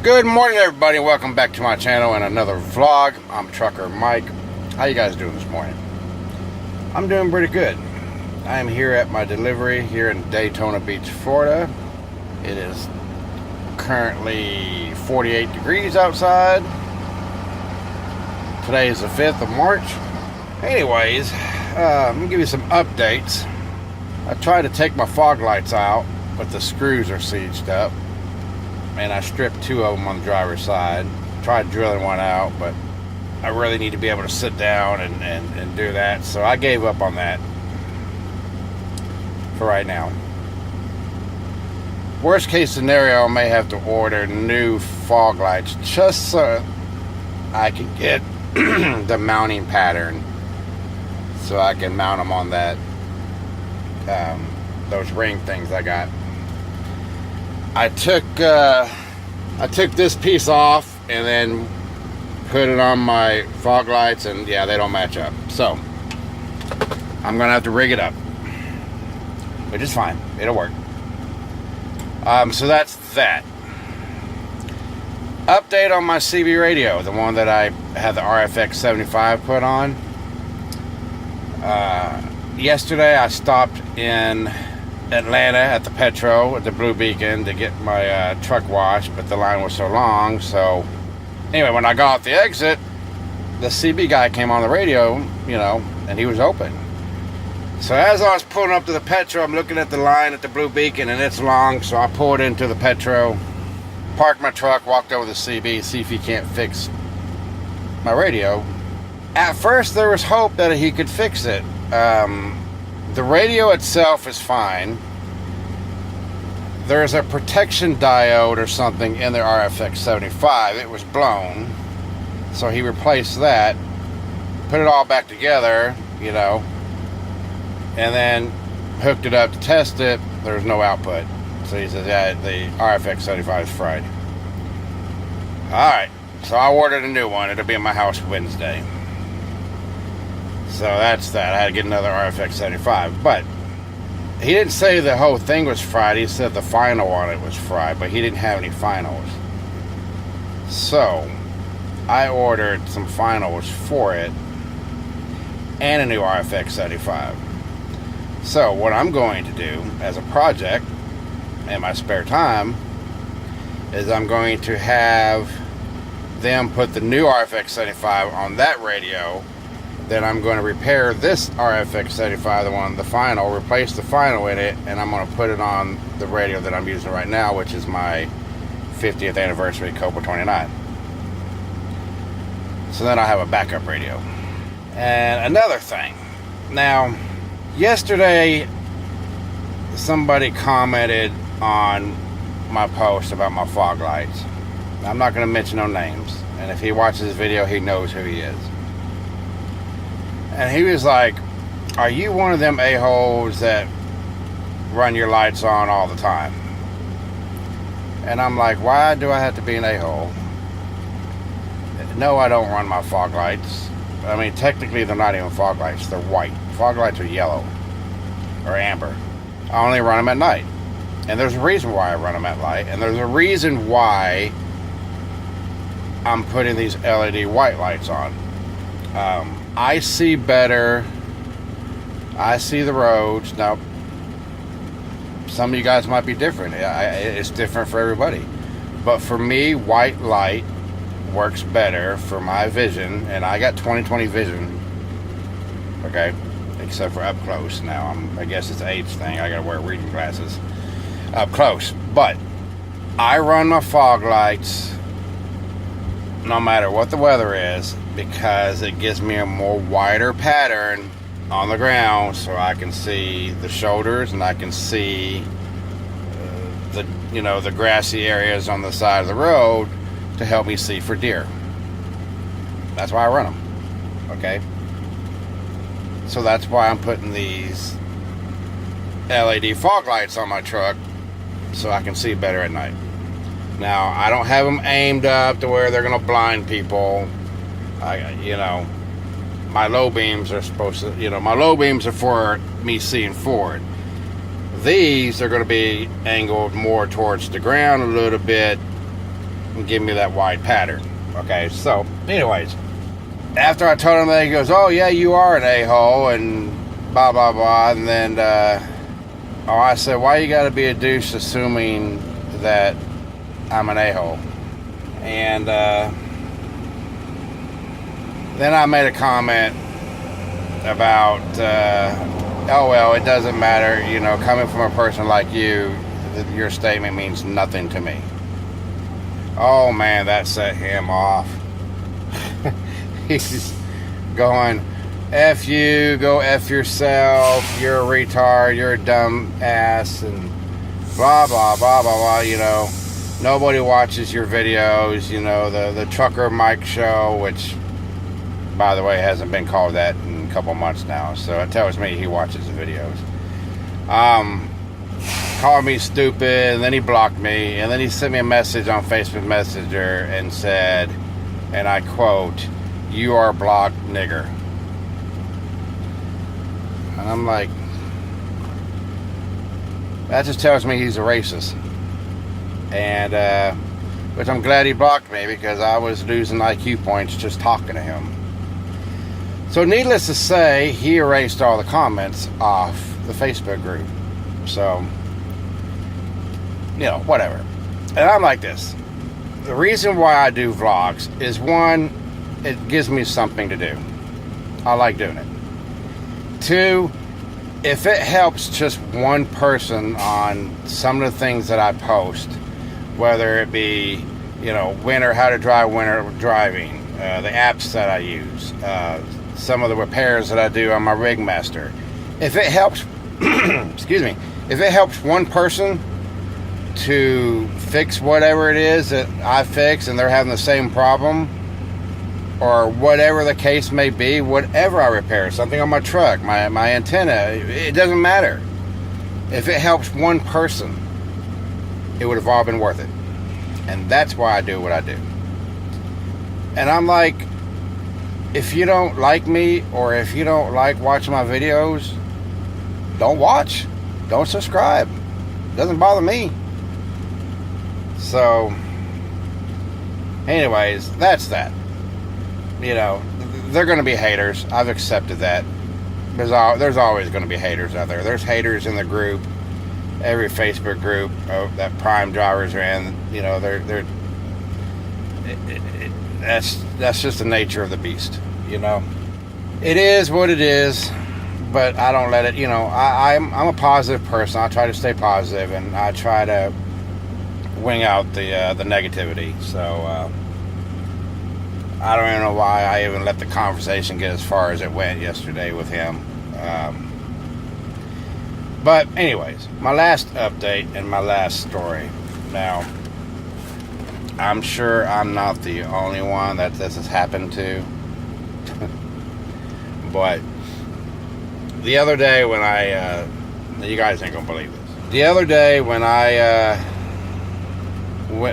Good morning, everybody. Welcome back to my channel and another vlog. I'm Trucker Mike. How you guys doing this morning? I'm doing pretty good. I am here at my delivery here in Daytona Beach, Florida. It is currently 48 degrees outside. Today is the 5th of March. Anyways, let me give you some updates. I tried to take my fog lights out, but the screws are sieged up. And I stripped two of them on the driver's side. Tried drilling one out, but I really need to be able to sit down and do that. So I gave up on that for right now. Worst case scenario, I may have to order new fog lights just so I can get the mounting pattern, so I can mount them on that those ring things I got. I took this piece off and then put it on my fog lights, and yeah, they don't match up. So I'm gonna have to rig it up, which is fine. It'll work. So that's that. Update on my CB radio, the one that I had the RFX 75 put on. Yesterday I stopped in Atlanta at the Petro at the Blue Beacon to get my truck washed, but the line was so long. So anyway, when I got off the exit, the CB guy came on the radio, and he was open. So as I was pulling up to the Petro, I'm looking at the line at the Blue Beacon, and it's long. So I pulled into the Petro, parked my truck, walked over to the CB, see if he can't fix my radio. At first there was hope that he could fix it. The radio itself is fine. There's a protection diode or something in the RFX 75. It was blown. So he replaced that, put it all back together, and then hooked it up to test it. There was no output. So he says, yeah, the RFX 75 is fried. Alright, so I ordered a new one. It'll be in my house Wednesday. So that's that. I had to get another RFX 75. But he didn't say the whole thing was fried. He said the final on it was fried, but he didn't have any finals. So I ordered some finals for it and a new RFX 75. So what I'm going to do as a project in my spare time is I'm going to have them put the new RFX 75 on that radio. Then I'm going to repair this RFX 75, the final, replace the final in it, and I'm going to put it on the radio that I'm using right now, which is my 50th anniversary Cobra 29. So then I have a backup radio. And another thing. Now, yesterday, somebody commented on my post about my fog lights. I'm not going to mention no names. And if he watches this video, he knows who he is. And he was like, are you one of them a-holes that run your lights on all the time? And I'm like, why do I have to be an a-hole? No, I don't run my fog lights. I mean, technically they're not even fog lights. They're white. Fog lights are yellow or amber. I only run them at night. And there's a reason why I run them at night. And there's a reason why I'm putting these LED white lights on. I see better. I see the roads. Now, some of you guys might be different. It's different for everybody. But for me, white light works better for my vision. And I got 20/20 vision. Okay? Except for up close now. I guess it's an age thing. I gotta wear reading glasses up close. But I run my fog lights no matter what the weather is, because it gives me a more wider pattern on the ground, so I can see the shoulders and I can see the grassy areas on the side of the road to help me see for deer. That's why I run them. Okay? So that's why I'm putting these LED fog lights on my truck so I can see better at night. Now, I don't have them aimed up to where they're going to blind people. My low beams are supposed to, my low beams are for me seeing forward. These are going to be angled more towards the ground a little bit and give me that wide pattern. Okay, so anyways, after I told him that, he goes, oh yeah, you are an a-hole and blah blah blah. And then I said, why you gotta be a douche assuming that I'm an a-hole? And then I made a comment about oh well, it doesn't matter, coming from a person like you, your statement means nothing to me. Oh man, that set him off. He's going, F you, go F yourself, you're a retard, you're a dumb ass, and blah, blah, blah, blah, blah, Nobody watches your videos, the Trucker Mike Show, which, by the way, hasn't been called that in a couple months now, so it tells me he watches the videos. Called me stupid, and then he blocked me, and then he sent me a message on Facebook Messenger and said, and I quote, "You are blocked, nigger." And I'm like, that just tells me he's a racist. And which I'm glad he blocked me, because I was losing IQ points just talking to him. So needless to say, he erased all the comments off the Facebook group. So, whatever. And I'm like this. The reason why I do vlogs is, one, it gives me something to do. I like doing it. Two, if it helps just one person on some of the things that I post, whether it be, how to drive winter driving, the apps that I use, some of the repairs that I do on my Rigmaster, if it helps, excuse me, if it helps one person to fix whatever it is that I fix and they're having the same problem, or whatever the case may be, whatever I repair, something on my truck, my antenna, it doesn't matter. If it helps one person, it would have all been worth it. And that's why I do what I do. And I'm like, if you don't like me, or if you don't like watching my videos, don't watch. Don't subscribe. It doesn't bother me. So, anyways, that's that. They're going to be haters. I've accepted that. There's always going to be haters out there. There's haters in the group, every Facebook group that Prime drivers are in. That's just the nature of the beast. It is what it is, but I don't let it. I'm a positive person. I try to stay positive, and I try to wing out the negativity. So. I don't even know why I even let the conversation get as far as it went yesterday with him. But anyways, my last update and my last story. Now, I'm sure I'm not the only one that this has happened to. But the other day when you guys ain't gonna believe this. The other day when I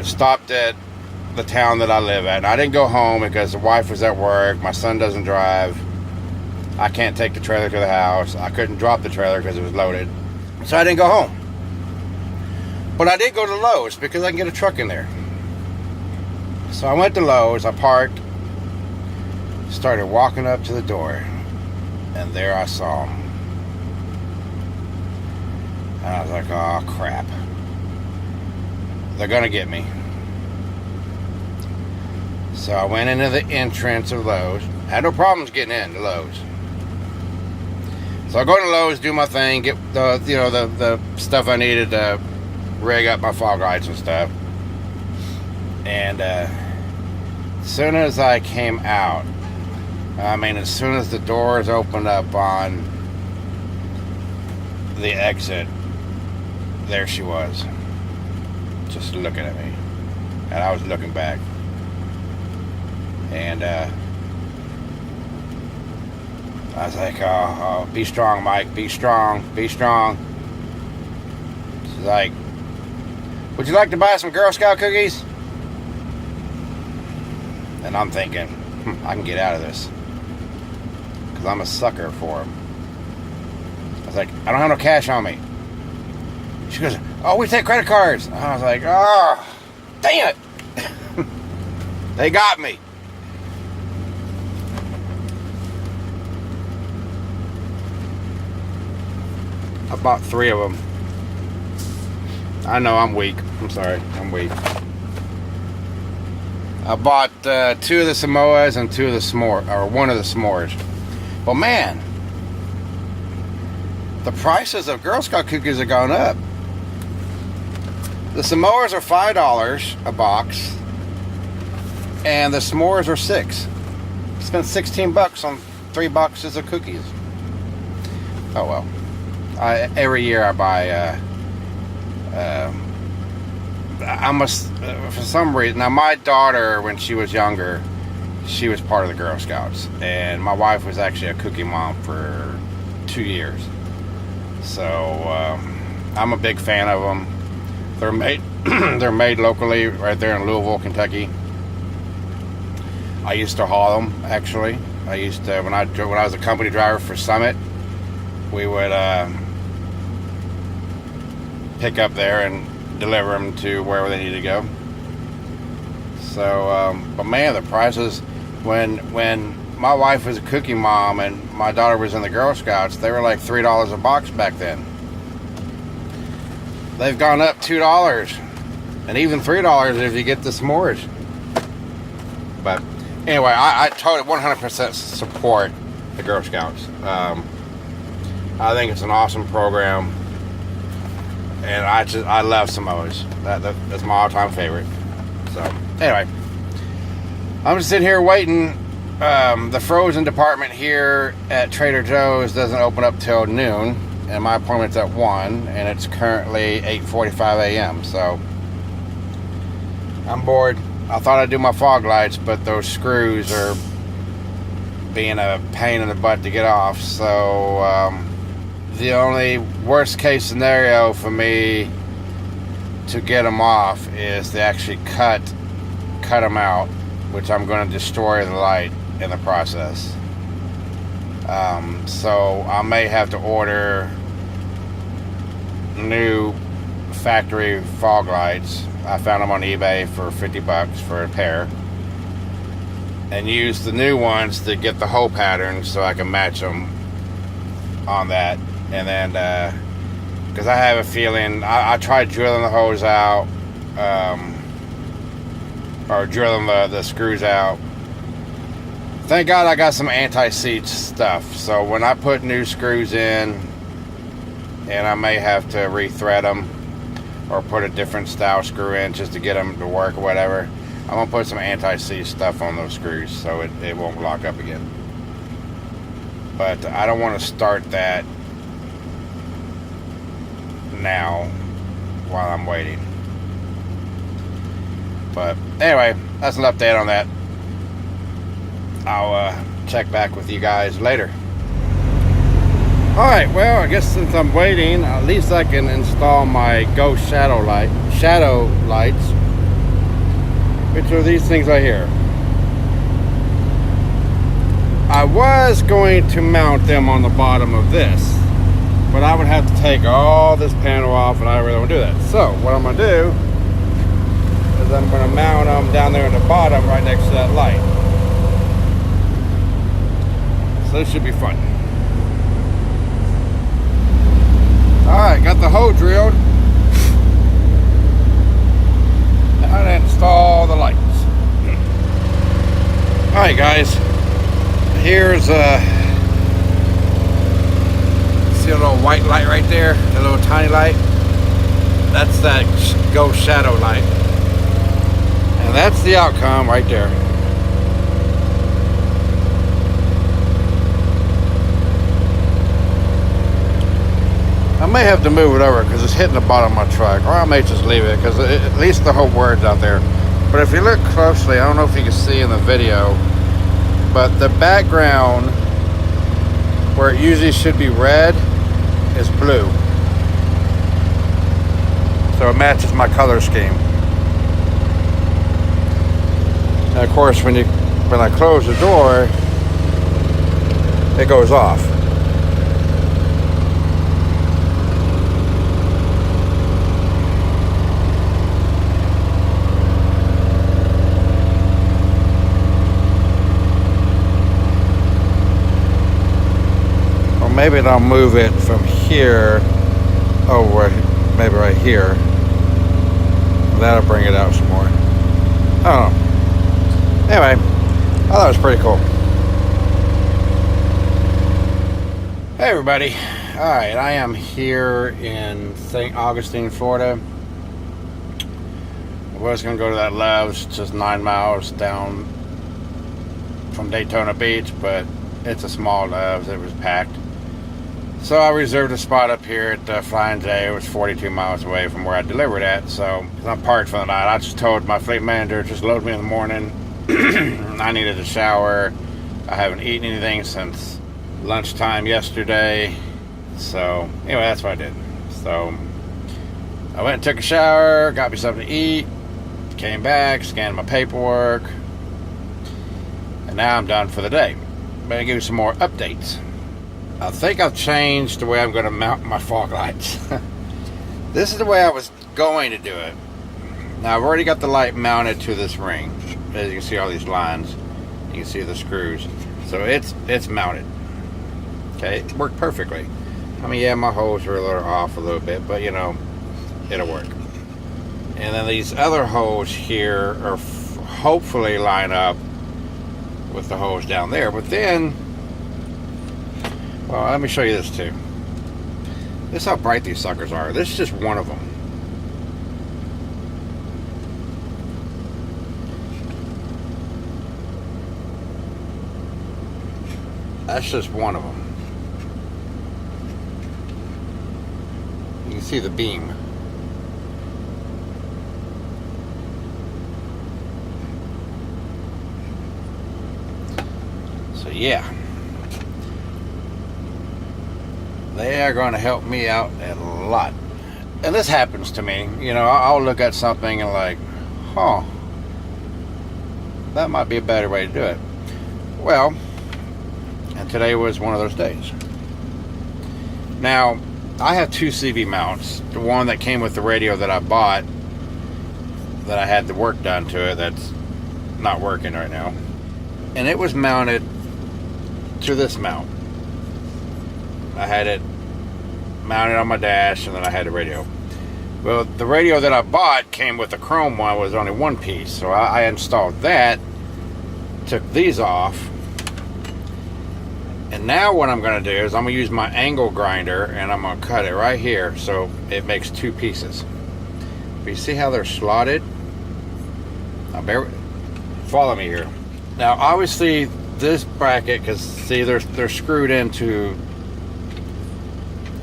stopped at the town that I live at, and I didn't go home because the wife was at work. My son doesn't drive. I can't take the trailer to the house. I couldn't drop the trailer because it was loaded, so I didn't go home. But I did go to Lowe's because I can get a truck in there. So I went to Lowe's. I parked, started walking up to the door, and there I saw him. And I was like, oh crap, they're gonna get me. So I went into the entrance of Lowe's. Had no problems getting into Lowe's. So I go to Lowe's, do my thing, get the stuff I needed to rig up my fog lights and stuff. And as soon as I came out, as soon as the doors opened up on the exit, there she was, just looking at me. And I was looking back. And I was like, oh, be strong, Mike. Be strong. Be strong. She's like, would you like to buy some Girl Scout cookies? And I'm thinking, I can get out of this. Because I'm a sucker for them. I was like, I don't have no cash on me. She goes, oh, we take credit cards. I was like, oh, dang it. They got me. I bought 3 of them. I know I'm weak. I'm sorry. I'm weak. I bought 2 of the Samoas and 2 of the s'more, or 1 of the s'mores. But man, the prices of Girl Scout cookies have gone up. The Samoas are $5 a box, and the s'mores are $6. Spent $16 on 3 boxes of cookies. Oh well. Every year I buy. For some reason, now my daughter, when she was younger, she was part of the Girl Scouts, and my wife was actually a cookie mom for 2 years. So I'm a big fan of them. They're made they're made locally right there in Louisville, Kentucky. I used to haul them, actually. I used to when I was a company driver for Summit, we would pick up there and deliver them to wherever they need to go. So, but man, the prices when my wife was a cookie mom and my daughter was in the Girl Scouts, they were like $3 a box back then. They've gone up $2 and even $3 if you get the s'mores. But anyway, I totally 100% support the Girl Scouts. I think it's an awesome program, and I love Samoas. That's my all-time favorite. So anyway, I'm just sitting here waiting. The frozen department here at Trader Joe's doesn't open up till noon, and my appointment's at 1, and it's currently 8:45 a.m. So I'm bored. I thought I'd do my fog lights, but those screws are being a pain in the butt to get off. So the only worst case scenario for me to get them off is to actually cut them out, which I'm going to destroy the light in the process. So I may have to order new factory fog lights. I found them on eBay for $50 for a pair, and use the new ones to get the hole pattern so I can match them on that. And then because I have a feeling I tried drilling the hose out, or drilling the screws out. Thank God I got some anti-seize stuff, so when I put new screws in, and I may have to rethread them or put a different style screw in just to get them to work or whatever, I'm going to put some anti-seize stuff on those screws so it won't lock up again. But I don't want to start that now while I'm waiting. But anyway, that's an update on that. I'll check back with you guys later. Alright, well, I guess since I'm waiting, at least I can install my Ghost shadow lights, which are these things right here. I was going to mount them on the bottom of this, but I would have to take all this panel off, and I really don't want to do that. So what I'm going to do is I'm going to mount them down there at the bottom right next to that light. So this should be fun. Alright, got the hole drilled. Now to install the lights. Alright guys, here's see a little white light right there, a little tiny light. That's that Ghost shadow light, and that's the outcome right there. I may have to move it over because it's hitting the bottom of my truck, or I may just leave it because at least the whole word's out there. But if you look closely, I don't know if you can see in the video, but the background where it usually should be red is blue. So it matches my color scheme. And of course, when I close the door, it goes off. Or maybe I'll move it from here over, maybe right here. That'll bring it out some more. I don't know. Anyway, I thought it was pretty cool. Hey everybody. Alright, I am here in St. Augustine, Florida. I was going to go to that Love's, just 9 miles down from Daytona Beach, but it's a small Love's. It was packed. So I reserved a spot up here at Flying J. It was 42 miles away from where I delivered at. So I'm parked for the night. I just told my fleet manager, just load me in the morning. I needed a shower. I haven't eaten anything since lunchtime yesterday. So anyway, that's what I did. So I went and took a shower, got me something to eat, came back, scanned my paperwork, and now I'm done for the day. I'm going to give you some more updates. I think I've changed the way I'm going to mount my fog lights. This is the way I was going to do it. Now I've already got the light mounted to this ring. As you can see all these lines, you can see the screws. So it's mounted. Okay, it worked perfectly. I mean, yeah, my hose were a little off a little bit, but you know, it'll work. And then these other hose here are hopefully line up with the hose down there. But then, well, let me show you this too. This is how bright these suckers are. This is just one of them. That's just one of them. You can see the beam. So yeah, they are going to help me out a lot. And this happens to me. You know, I'll look at something and like, huh, that might be a better way to do it. Well, and today was one of those days. Now, I have two CV mounts. The one that came with the radio that I bought, that I had the work done to it, that's not working right now. And it was mounted to this mount. I had it mounted on my dash, and then I had the radio. Well, the radio that I bought came with the chrome one, was only one piece. So I installed that, took these off, and now what I'm going to do is I'm going to use my angle grinder and I'm going to cut it right here so it makes two pieces. But you see how they're slotted? Now follow me here. Now obviously this bracket, because see they're screwed into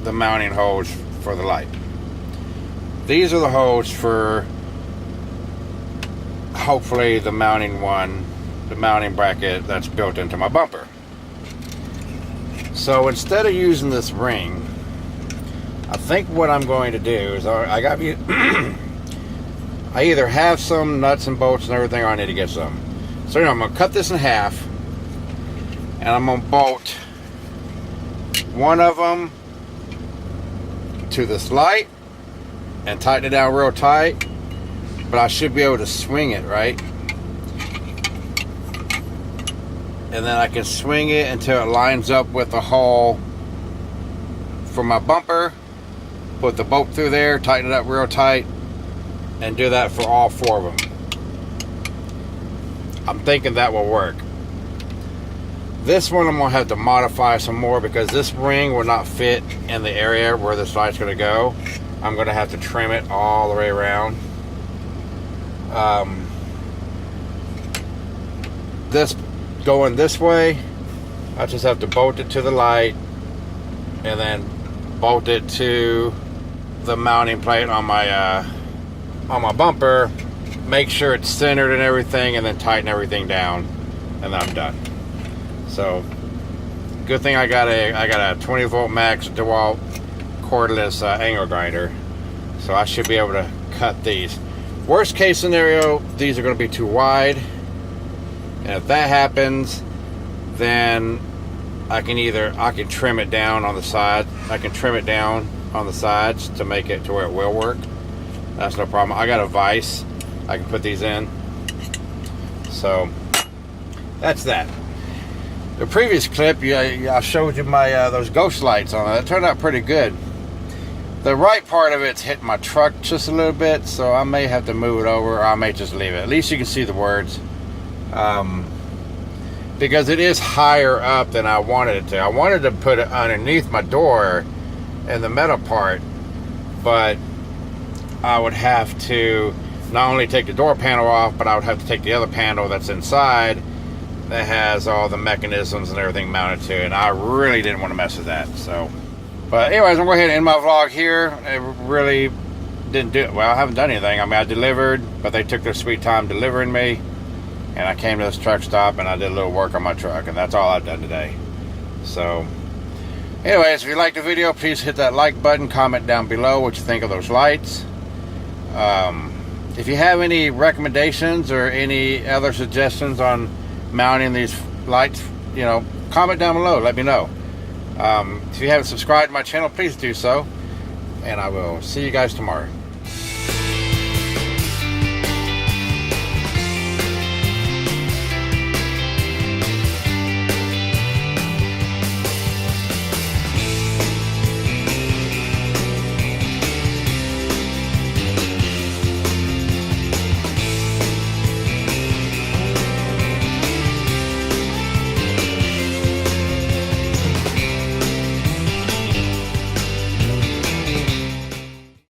the mounting holes for the light. These are the holes for hopefully the mounting one, the mounting bracket that's built into my bumper. So instead of using this ring, I think what I'm going to do is I either have some nuts and bolts and everything, or I need to get some. So I'm going to cut this in half, and I'm going to bolt one of them to this light and tighten it down real tight, but I should be able to swing it, right? And then I can swing it until it lines up with the hole for my bumper. Put the bolt through there, tighten it up real tight, and do that for all four of them. I'm thinking that will work. This one I'm going to have to modify some more because this ring will not fit in the area where this light's going to go. I'm going to have to trim it all the way around. This going this way, I just have to bolt it to the light and then bolt it to the mounting plate on my bumper, make sure it's centered and everything, and then tighten everything down, and then I'm done. So Good thing I got a 20 volt max DeWalt cordless angle grinder, so I should be able to cut these. Worst case scenario, these are going to be too wide, and if that happens, then I can trim it down on the side. I can trim it down on the sides to make it to where it will work. That's no problem. I got a vise I can put these in. So that's that. The previous clip, I showed you my those ghost lights on it. It turned out pretty good. The right part of it's hitting my truck just a little bit, so I may have to move it over, or I may just leave it. At least you can see the words. Because it is higher up than I wanted it to. I wanted to put it underneath my door in the metal part, but I would have to not only take the door panel off, but I would have to take the other panel that's inside that has all the mechanisms and everything mounted to it, and I really didn't want to mess with that. So, but anyways, I'm going to go ahead and end my vlog here. It really didn't do it. Well, I haven't done anything. I mean, I delivered, but they took their sweet time delivering me, and I came to this truck stop and I did a little work on my truck, and that's all I've done today. So anyways, if you liked the video, please hit that like button, comment down below what you think of those lights. If you have any recommendations or any other suggestions on mounting these lights, comment down below, let me know. If you haven't subscribed to my channel, please do so, and I will see you guys tomorrow.